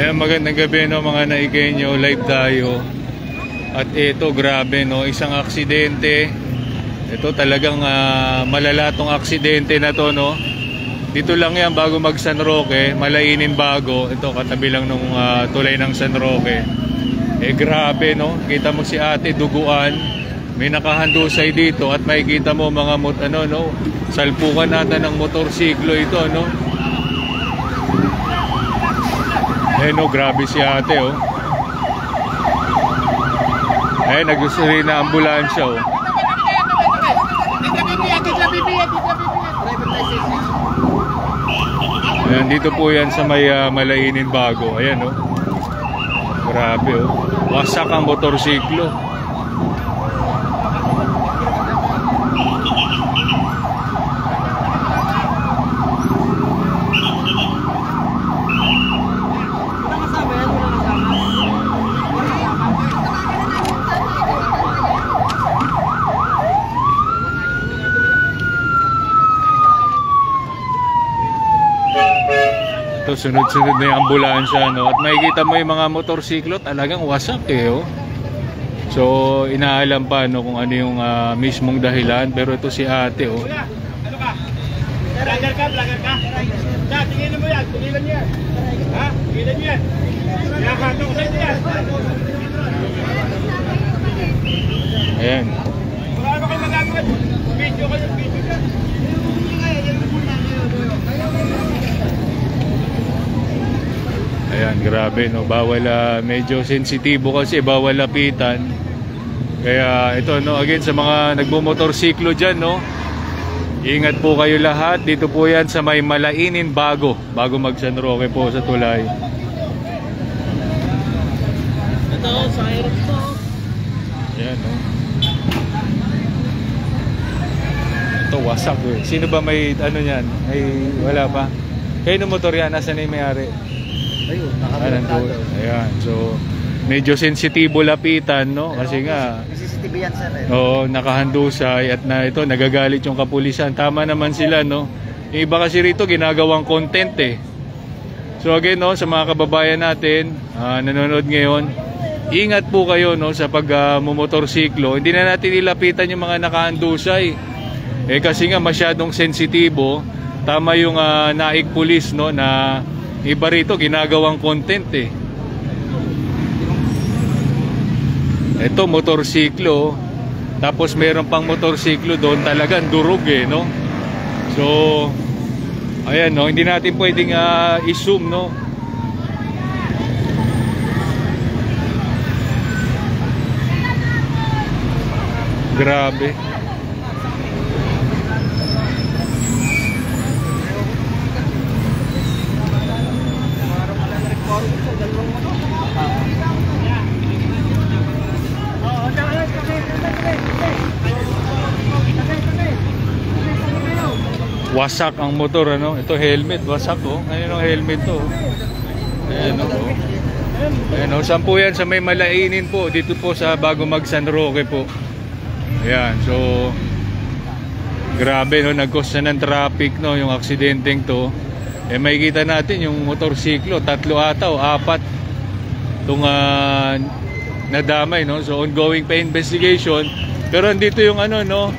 Ayan, magandang gabi no mga naikenyo, live tayo. At ito grabe no, isang aksidente. Ito talagang malala tong aksidente na to no. Dito lang yan bago mag San Roque, Malainin bago. Ito katabi lang nung tulay ng San Roque. Grabe no, kita mo si ate duguan. May nakahandusay dito at makikita mo mga salpukan natin ng motorsiklo ito no. No, grabe si ate oh. Nagusuri na ambulansya oh. Ayan, dito po yan sa may Malainin bago. Ayan oh. Grabe oh. Wasak ang motorsiklo. Ito, sunod-sunod na yung ambulansya, no? At makikita mo yung mga motorsiklo, talagang wasak eh, oh. So, inaalam pa, no, kung ano yung mismong dahilan. Pero ito si ate, oh. Ano ka? Vlogger ka? Vlogger ka? Tingnan mo yan, tingnan niyo yan. Ha? Tingnan niyo yan. Kinakato ko sa inyo yan. Ayan. Wala ba kayo magagawin? Video kayo, video ka. Ayan, grabe no, bawal medyo sensitibo kasi bawal lapitan. Kaya ito no, again sa mga nagmo-motorsiklo diyan no. Ingat po kayo lahat. Dito po 'yan sa may Malainin bago mag San Roque po sa tulay. Ito, siren to. Ayan no. Ito wasak eh. Sino ba may ano niyan? Ay wala pa. Kayo no motor yan, nasa na yung may-ari? Ayun, nakabilantado. Ayan, so medyo sensitibo lapitan, no? Kasi nga CCTV yan, sir. oo, nakahandusay at ito nagagalit yung kapulisan. Tama naman sila, no? Yung iba kasi rito ginagawang content eh. So again, no, sa mga kababayan natin nanonood ngayon, ingat po kayo, no, sa pag-motorsiklo. Hindi na natin ilapitan yung mga nakahandusay. Kasi nga masyadong sensitibo. Tama yung naik police, no, na iba rito ginagawang content eh. Ito motorsiklo, tapos meron pang motorsiklo doon, talagang durog eh no. So ayan no, hindi natin pwedeng i-zoom no. Grabe. Wasak ang motor ano. Ito helmet, wasak oh. Ano yung helmet to? Ayan oh. Ayan oh, saan po yan? Sa may Malainin po. Dito po sa bago mag San Roque po. Ayan, so grabe no, nag-cause na ng traffic no, yung aksidenteng to. Makikita natin yung motorsiklo, 3 ata o 4 itong nadamay no. So ongoing pa investigation. Pero andito yung ano no,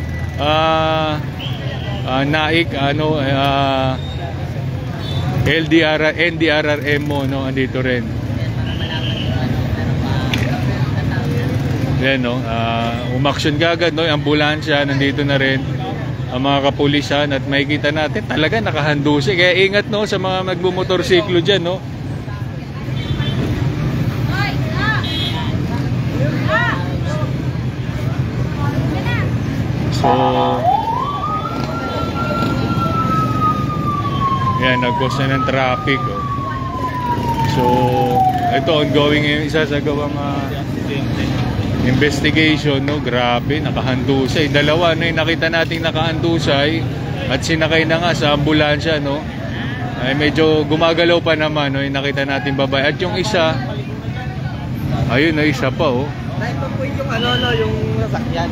naik NDRRM mo no, andito rin. Yan no, umaksyon kagad no, yung ambulansya nandito na rin, ang mga kapulisan, at makikita natin talaga nakahandusay. Kaya ingat no sa mga magbumotorsiklo diyan no. So yan, nag-cause na ng traffic oh. So ito ongoing yung isa sa gawang investigation no. Grabe, nakahandusay. Dalawa no yung nakita nating nakahandusay at sinakay na nga sa ambulansya no. Ay medyo gumagalaw pa naman no yung nakita nating babae. At yung isa, ayun na isa pa oh. Right on point yung yung nasakyan.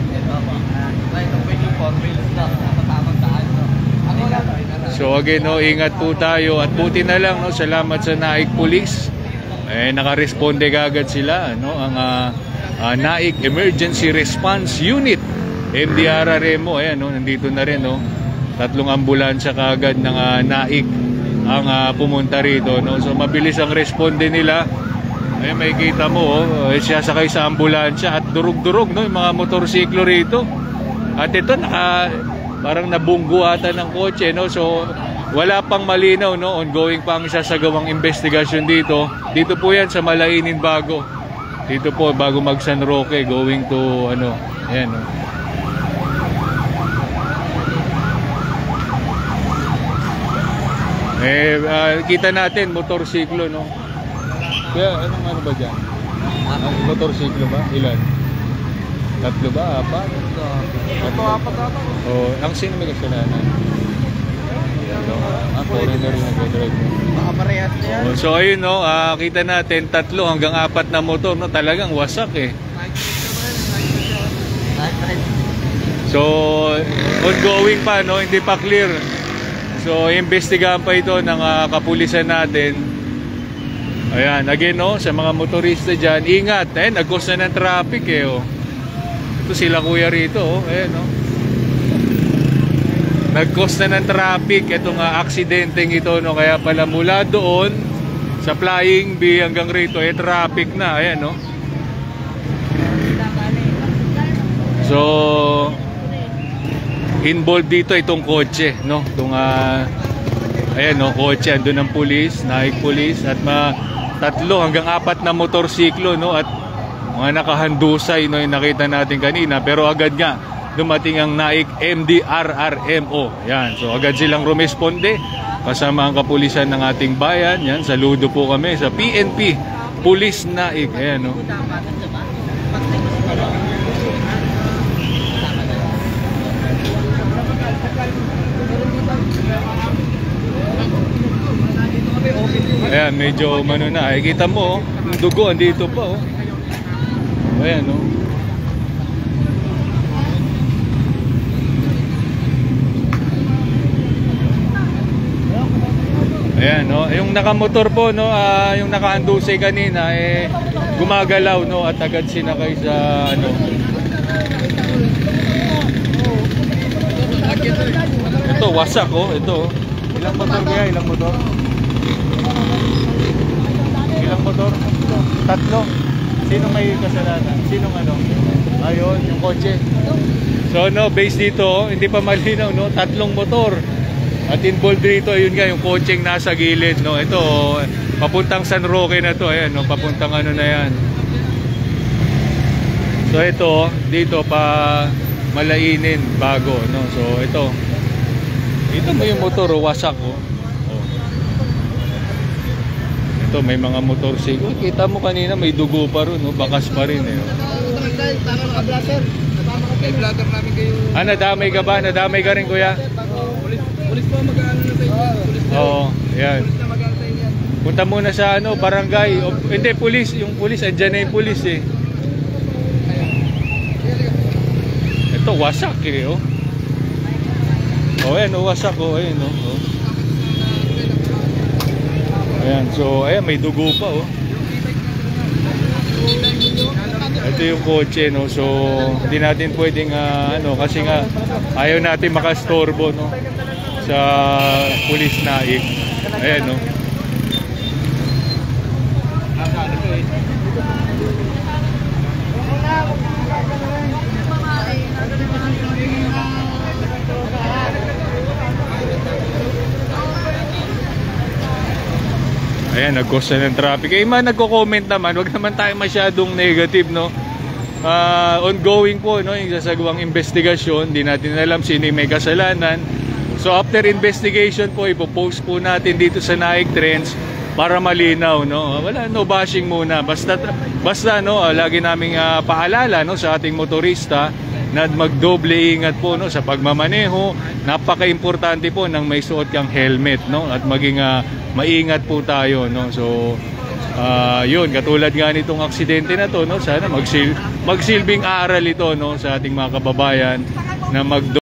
Right on point yung 4 wheels na katamang daan no. So again no, ingat po tayo at buti na lang no, salamat sa Naik Police. nakaresponde kagad sila, no? Ang NAIC Emergency Response Unit, MDRRMO, ayan, no? Nandito na rin, no? 3 ambulansya kagad ng NAIC ang pumunta rito, no? So mabilis ang responde nila. Ay, may kita mo, siya sakay sa ambulansya at durug-durug, no, yung mga motorsiklo rito. At ito parang nabungguatan ng kotse, no. So wala pang malinaw, no, ongoing pa ang sasagawang investigasyon dito. Dito po 'yan sa Malainin Bago. Dito po bago mag San Roque, going to ayan, no. Kita natin motorsiklo, no. Kaya ano ba dyan? Motorsiklo ba? Ilan? 3 ba? 4? Ito, 4 ata. Oh, ang sino may kasalanan? Foreigner yung nag-drive. Baka parehas na yan. So ayun, no, kita natin 3 hanggang 4 na motor, no, talagang wasak eh. So ongoing pa, no, hindi pa clear. So imbestigahan pa ito ng kapulisan natin. Ayan, again, no, sa mga motorista dyan, ingat, nag-cause na ng traffic eh, oh. Ito sila kuya rito, oh, ayan, no. Nag-cause na ng traffic, itong aksidenteng ito, no, kaya pala mula doon, sa Flying B hanggang rito, traffic na, ayan, no. So, involved dito itong kotse, no, itong, ayan, no, kotse, andun ng pulis, NAIC police, at 3 hanggang 4 na motorsiklo, no, at mga nakahandusay, no, yung nakita natin kanina, pero agad nga dumating ang NAIC MDRRMO. Yan, so agad silang rumesponde kasama ang kapulisan ng ating bayan. Yan, saludo po kami sa PNP Police NAIC. Ayan, no. Ayan, medyo umano na. Kita mo, yung dugo, andito pa, oh. Ayan, oh. Ayan, no. Yung nakamotor po, no, yung nakaandusay kanina, gumagalaw, no, at agad sinakay sa, Ito, wasak, oh. Ito, ilang motor kaya? Ilang motor? Ilang motor? 3. Sino may kasalanan? Sinong Ayun, yung kotse. So, no, based dito, hindi pa malinaw, no? 3 motor. At involved dito, ayun nga, yung kotseng nasa gilid, no? Ito, papuntang San Roque na to, ayan, no? Papuntang na yan. So, ito, dito pa Malainin Bago, no? So, ito mo yung motor, wasak, oh. Ito, may mga motorsiklo. Kita mo kanina, may dugo pa rin, no? Bakas pa rin, eh. May vlogger namin kayo. Nadamay ka ba? Nadamay ka rin, kuya? Pulis po mag-ano na sa inyo. Oo, yan. Pulis na mag-ano sa inyo. Punta muna sa barangay. Hindi, pulis. Yung pulis, andyan na yung pulis, eh. Ito, wasak, eh, oh. Oh, ayan, oh, wasak, oh. Ayan, oh. Ayan, so, ayan, may dugo pa, oh. Ito yung kotse, no. So, hindi natin pwedeng, kasi nga, ayaw natin makastorbo, no, sa Police NAIC. Ayan, no. Ayan, nag-cause na ng traffic. Mga nagko-comment naman, wag naman tayo masyadong negative, no. Ongoing po, no, yung sasagawang investigasyon. Hindi natin alam sino yung may kasalanan. So after investigation po, ipopost po natin dito sa NAIC Trends para malinaw, no. Wala, no bashing muna. Basta no, lagi naming paalala, no, sa ating motorista na magdoble ingat po, no, sa pagmamaneho. Napaka-importante po nang may suot kang helmet, no, at maging maingat po tayo, no. So yun, katulad nga nitong aksidente na to, no, sana magsilbing aral ito, no, sa ating mga kababayan na